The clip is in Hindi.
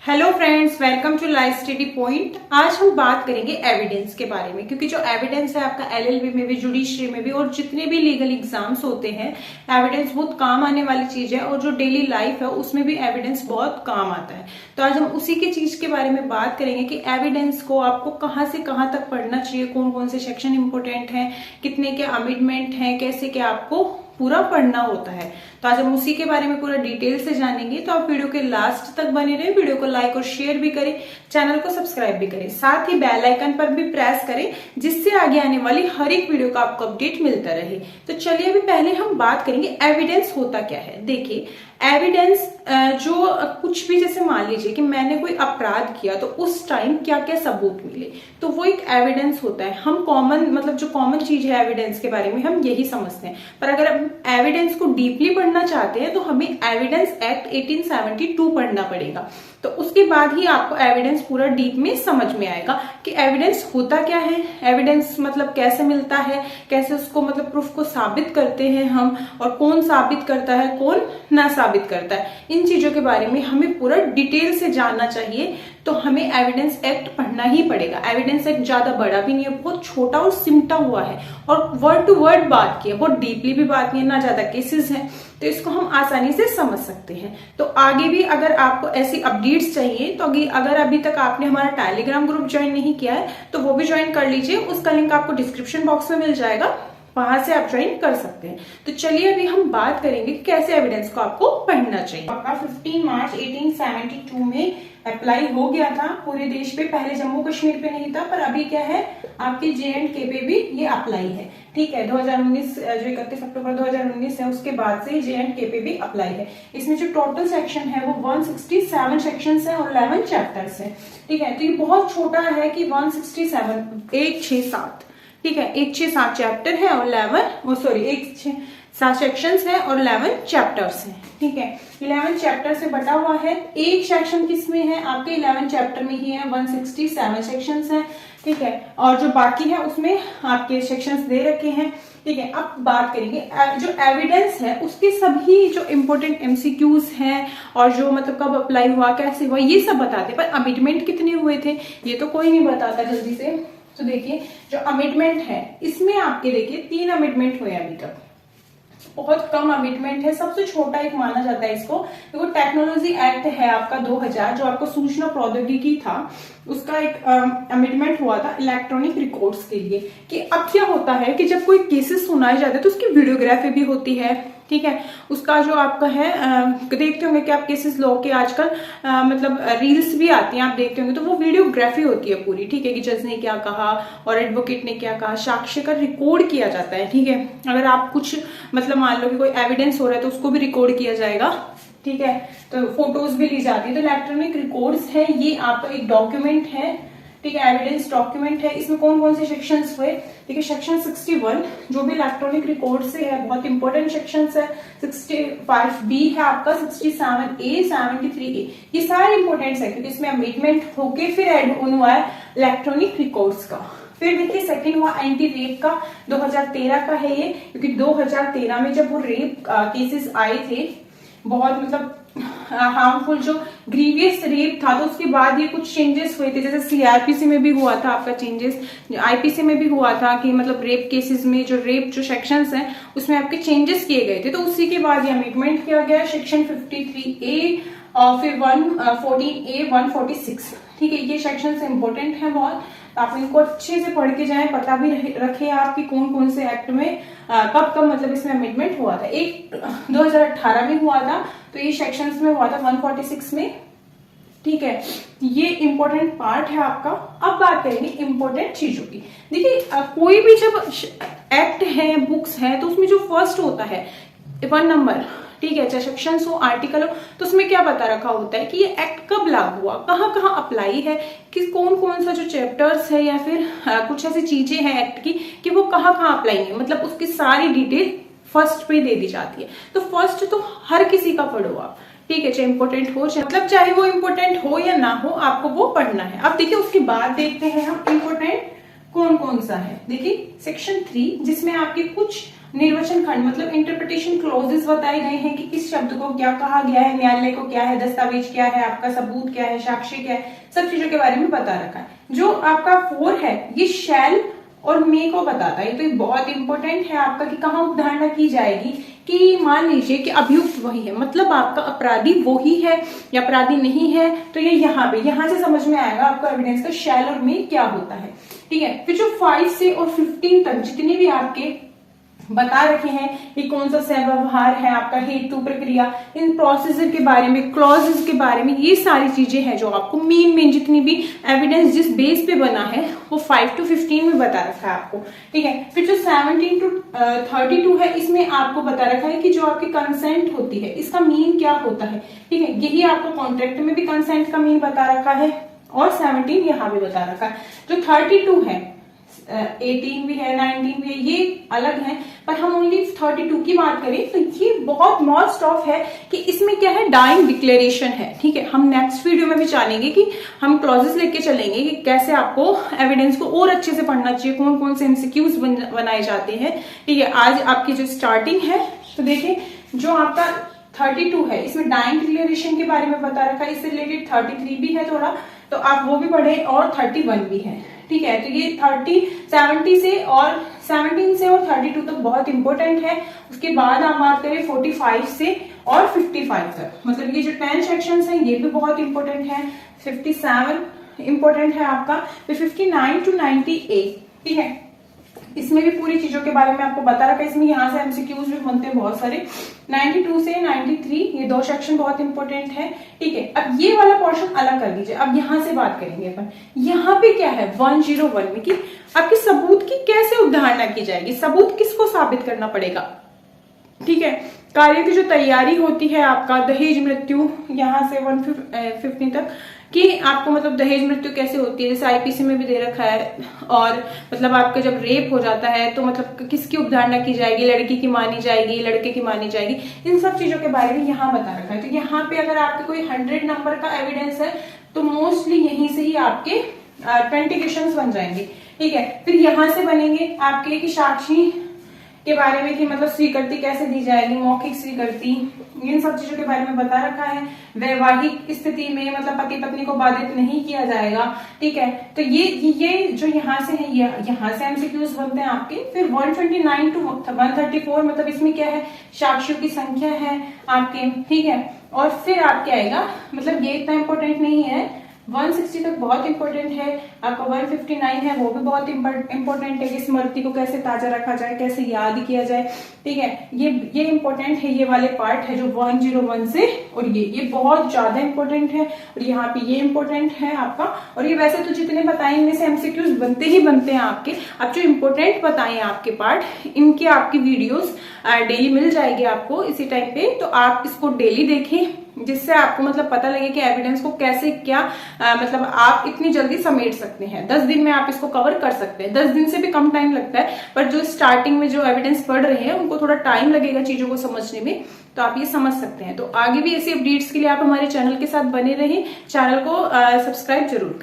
Hello friends, welcome to life study point. आज हम बात करेंगे एविडेंस के बारे में, क्योंकि जो एविडेंस है आपका एलएलबी में भी, जुडिशरी में भी और जितने भी लीगल एग्जाम्स होते हैं, एविडेंस बहुत काम आने वाली चीज है। और जो डेली लाइफ है उसमें भी एविडेंस बहुत काम आता है। तो आज हम उसी की चीज के बारे में बात करेंगे कि एविडेंस को आपको कहाँ से कहाँ तक पढ़ना चाहिए, कौन कौन से सेक्शन इंपोर्टेंट है, कितने के अमेंडमेंट है, कैसे क्या आपको पूरा पढ़ना होता है। तो आज हम उसी के बारे में पूरा डिटेल से जानेंगे। तो आप वीडियो के लास्ट तक बने रहे, वीडियो को लाइक और शेयर भी करें, चैनल को सब्सक्राइब भी करें, साथ ही बेल आइकन पर भी प्रेस करें, जिससे आगे आने वाली हर एक वीडियो का आपको अपडेट मिलता रहे। तो चलिए अभी पहले हम बात करेंगे एविडेंस होता क्या है। देखिए, एविडेंस जो कुछ भी, जैसे मान लीजिए कि मैंने कोई अपराध किया तो उस टाइम क्या क्या सबूत मिले, तो वो एक एविडेंस होता है। हम कॉमन जो कॉमन चीज है एविडेंस के बारे में हम यही समझते हैं। पर अगर हम एविडेंस को डीपली पढ़ना चाहते हैं तो हमें एविडेंस एक्ट 1872 पढ़ना पड़ेगा। तो उसके बाद ही आपको एविडेंस पूरा डीप में समझ में आएगा कि एविडेंस होता क्या है, एविडेंस कैसे मिलता है, कैसे उसको प्रूफ को साबित करते हैं हम, और कौन साबित करता है, कौन ना साबित करता है। इन चीजों के बारे में हमें पूरा डिटेल से जानना चाहिए। तो हमें एविडेंस एक्ट पढ़ना ही पड़ेगा। एविडेंस एक्ट ज्यादा बड़ा भी नहीं है, बहुत छोटा और सिमटा हुआ है, और वर्ड टू वर्ड बात की है, बहुत डीपली भी बात नहीं है, ना ज्यादा केसेस हैं, तो इसको हम आसानी से समझ सकते हैं। तो आगे भी अगर आपको ऐसी अपडेट्स चाहिए, तो अगर अभी तक आपने हमारा टेलीग्राम ग्रुप ज्वाइन नहीं किया है तो वो भी ज्वाइन कर लीजिए। उसका लिंक आपको डिस्क्रिप्शन बॉक्स में मिल जाएगा, वहां से आप ज्वाइन कर सकते हैं। तो चलिए अभी हम बात करेंगे कि कैसे एविडेंस को आपको पढ़ना चाहिए। आपका 15 मार्च 1872 में अप्लाई हो गया था पूरे देश पे। पहले जम्मू कश्मीर पे नहीं था, पर अभी क्या है, आपके JNK पे भी ये अप्लाई है। ठीक है, 2019 जो 31 अक्टूबर 2019 है उसके बाद से JNK पे भी अप्लाई है। इसमें जो टोटल सेक्शन है वो 167 सेक्शंस है और 11 चैप्टर्स है। ठीक है, तो ये बहुत छोटा है कि 167 167, ठीक है, 167 चैप्टर है और 167 सेक्शंस है और 11 चैप्टर्स हैं। ठीक है, 11 चैप्टर से बटा हुआ है। एक सेक्शन किसमें है, आपके 11 चैप्टर में ही है, 167 सेक्शंस हैं। ठीक है, और जो बाकी है उसमें आपके सेक्शंस दे रखे हैं। ठीक है, अब बात करेंगे जो एविडेंस है उसके सभी जो इम्पोर्टेंट MCQs हैं, और जो कब अप्लाई हुआ, कैसे हुआ, ये सब बताते। पर अमेंडमेंट कितने हुए थे ये तो कोई नहीं बताता जल्दी से। तो देखिए, जो अमेंडमेंट है इसमें आपके देखिए 3 अमेंडमेंट हुए अभी तक, बहुत कम अमेंडमेंट है। सबसे छोटा एक माना जाता है इसको। देखो, टेक्नोलॉजी एक्ट है आपका 2000, जो आपको सूचना प्रौद्योगिकी था, उसका एक अमेंडमेंट हुआ था इलेक्ट्रॉनिक रिकॉर्ड्स के लिए। कि अब क्या होता है कि जब कोई केसेस सुनाए जाते हैं तो उसकी वीडियोग्राफी भी होती है। ठीक है, उसका जो आपका है देखते होंगे कि आप केसेस लॉ के आजकल रील्स भी आती हैं, आप देखते होंगे, तो वो वीडियोग्राफी होती है पूरी। ठीक है, कि जज ने क्या कहा और एडवोकेट ने क्या कहा, साक्ष्य का रिकॉर्ड किया जाता है। ठीक है, अगर आप कुछ मान लो कि कोई एविडेंस हो रहा है तो उसको भी रिकॉर्ड किया जाएगा। ठीक है, तो फोटोज भी ली जाती है। तो इलेक्ट्रॉनिक रिकॉर्ड्स है, ये आपका एक डॉक्यूमेंट है। ठीक है, एविडेंस डॉक्यूमेंट है। इसमें कौन कौन से सेक्शंस हुए, देखिए, सेक्शन 61 जो भी इलेक्ट्रॉनिक रिकॉर्ड से है, बहुत इंपॉर्टेंट सेक्शंस है। 65B है आपका, 67A, 73A, ये सारे इंपॉर्टेंट है, क्योंकि इसमें अमेंडमेंट होके फिर एड ऑन हुआ है इलेक्ट्रॉनिक रिकॉर्ड्स का। फिर देखिए, सेकंड हुआ एंटी रेप का, 2013 का है ये, क्योंकि 2013 में जब वो रेप केसेस आए थे, बहुत हार्मफुल, जो ग्रीवियस रेप था, तो उसके बाद ये कुछ चेंजेस हुए थे। जैसे CRPC में भी हुआ था आपका चेंजेस, IPC में भी हुआ था कि रेप केसेस में जो रेप जो सेक्शंस हैं उसमें आपके चेंजेस किए गए थे। तो उसी के बाद ये अमेंडमेंट किया गया, सेक्शन 53A और फिर 114A, 146। ठीक है, ये सेक्शन इंपॉर्टेंट है बहुत, आप इनको अच्छे से पढ़ के जाएं, पता भी रखें आप कि कौन कौन से एक्ट में कब कब इसमें अमेंडमेंट हुआ था। एक 2018 में हुआ था, तो ये सेक्शंस में हुआ था 146 में। ठीक है, ये इंपॉर्टेंट पार्ट है आपका। अब बात करेंगे इंपॉर्टेंट चीजों की। देखिए, कोई भी जब एक्ट है, बुक्स है, तो उसमें जो फर्स्ट होता है 1 नंबर, ठीक है, चाहे सेक्शंस हो, आर्टिकल हो, तो उसमें क्या बता रखा होता है कि ये एक्ट कब लागू हुआ, कहाँ कहाँ अप्लाई है, कि कौन कौन सा जो चैप्टर्स है या फिर कुछ ऐसी चीजें हैं एक्ट की कि वो कहाँ कहाँ अप्लाई है, उसकी सारी डिटेल फर्स्ट पे दे दी जाती है। तो फर्स्ट तो हर किसी का पढ़ो आप। ठीक है, चाहे इंपोर्टेंट हो, चाहे वो इंपोर्टेंट हो या ना हो, आपको वो पढ़ना है। अब देखिए, उसके बाद देखते हैं हम इंपोर्टेंट कौन कौन सा है। देखिए, सेक्शन 3 जिसमें आपके कुछ निर्वचन खंड मतलब इंटरप्रिटेशन क्लॉजेस बताए गए हैं कि किस शब्द को क्या कहा गया है, न्यायालय को क्या है, दस्तावेज क्या है, आपका सबूत क्या है, साक्ष्य क्या है, सब चीजों के बारे में बता रखा है। जो आपका 4 है ये शैल और मे को बताता है, तो ये बहुत इंपॉर्टेंट है आपका कि कहाँ अवधारणा की जाएगी कि मान लीजिए कि अभियुक्त वही है, मतलब आपका अपराधी वो ही है या अपराधी नहीं है, तो ये यहाँ पे यहाँ से समझ में आएगा आपको एविडेंस का शैल और मे क्या होता है। ठीक है, फिर जो 5 से और 15 तक जितने भी आपके बता रखे हैं कि कौन सा व्यवहार है आपका, हेतु, प्रक्रिया, इन प्रोसीजर के बारे में, क्लॉजेस के बारे में, ये सारी चीजें हैं जो आपको मेन जितनी भी एविडेंस जिस बेस पे बना है वो 5 to 15 में बता रखा है आपको। ठीक है, फिर जो 17 to 32 है इसमें आपको बता रखा है कि जो आपकी कंसेंट होती है इसका मीन क्या होता है। ठीक है, यही आपको कॉन्ट्रैक्ट में भी कंसेंट का मीन बता रखा है और 17 यहाँ भी बता रखा है। जो 32 है 18 भी है, 19 भी है, ये अलग है, पर हम ओनली 32 की बात करें तो ये बहुत मोस्ट ऑफ है कि इसमें क्या है, डाइंग डिक्लेरेशन है। ठीक है, हम नेक्स्ट वीडियो में भी जानेंगे कि हम क्लॉजेस लेके चलेंगे कि कैसे आपको एविडेंस को और अच्छे से पढ़ना चाहिए, कौन कौन से एमसीक्यूज बनाए जाते हैं। ठीक है, आज आपकी जो स्टार्टिंग है तो देखिए जो आपका 32 है इसमें डाइंग डिक्लेरेशन के बारे में बता रखा है, इससे रिलेटेड 33 भी है थोड़ा, तो आप वो भी पढ़े, और 31 भी है। ठीक है, तो ये 17 से और 17 से और 32 तक बहुत इंपॉर्टेंट है। उसके बाद आप बात करें 45 से और 55 तक, मतलब ये जो 10 सेक्शंस हैं ये भी बहुत इंपॉर्टेंट है। 57 इंपॉर्टेंट है आपका, फिर 59 to 98। ठीक है, इसमें भी पूरी चीजों के बारे में आपको बता रखा है, इसमें यहाँ से एमसीक्यूज भी बनते हैं बहुत सारे। 92 से 93 ये 2 सेक्शन बहुत इंपॉर्टेंट है। ठीक है, अब ये वाला पोर्शन अलग कर दीजिए, अब यहाँ से बात करेंगे अपन। यहाँ पे क्या है 101 में कि आपके सबूत की कैसे अवधारणा की जाएगी, सबूत किसको साबित करना पड़ेगा। ठीक है, कार्य की जो तैयारी होती है आपका दहेज मृत्यु, यहाँ से 115 तक कि आपको मतलब दहेज मृत्यु कैसे होती है, जैसे आईपीसी में भी दे रखा है, और मतलब आपका जब रेप हो जाता है तो मतलब किसकी अवधारणा की जाएगी, लड़की की मानी जाएगी, लड़के की मानी जाएगी, इन सब चीजों के बारे में यहाँ बता रखा है। तो यहाँ पे अगर आपके कोई 100 नंबर का एविडेंस है तो मोस्टली यहीं से ही आपके 20 क्वेश्चन बन जाएंगे। ठीक है, फिर यहाँ से बनेंगे आपके कि साक्षी के बारे में कि मतलब स्वीकृति कैसे दी जाएगी, मौखिक स्वीकृति, इन सब चीजों के बारे में बता रखा है। वैवाहिक स्थिति में मतलब पति पत्नी को बाधित नहीं किया जाएगा। ठीक है, तो ये जो यहाँ से है, ये यहाँ से एमसीक्यूज बनते हैं आपके। फिर 129 to 134 मतलब इसमें क्या है, साक्ष्यों की संख्या है आपके। ठीक है, और फिर आपके आएगा, मतलब ये इतना इंपॉर्टेंट नहीं है, 160 तक बहुत इंपॉर्टेंट है आपका। 159 है वो भी बहुत इंपॉर्टेंट है कि स्मृति को कैसे ताजा रखा जाए, कैसे याद किया जाए। ठीक है, ये इंपॉर्टेंट है, ये वाले पार्ट है जो 101 से, और ये बहुत ज्यादा इंपॉर्टेंट है, और यहाँ पे ये इंपॉर्टेंट है आपका। और ये वैसे तो जितने बताए इनमें से एमसीक्यूज बनते ही बनते हैं आपके। अब जो इंपॉर्टेंट बताए आपके पार्ट, इनकी आपकी वीडियोस डेली मिल जाएगी आपको इसी टाइम पे, तो आप इसको डेली देखें, जिससे आपको मतलब पता लगे कि एविडेंस को कैसे क्या मतलब आप इतनी जल्दी समेट सकते हैं। 10 दिन में आप इसको कवर कर सकते हैं, 10 दिन से भी कम टाइम लगता है, पर जो स्टार्टिंग में जो एविडेंस पढ़ रहे हैं उनको थोड़ा टाइम लगेगा चीजों को समझने में, तो आप ये समझ सकते हैं। तो आगे भी ऐसी अपडेट्स के लिए आप हमारे चैनल के साथ बने रहें, चैनल को सब्सक्राइब जरूर करें।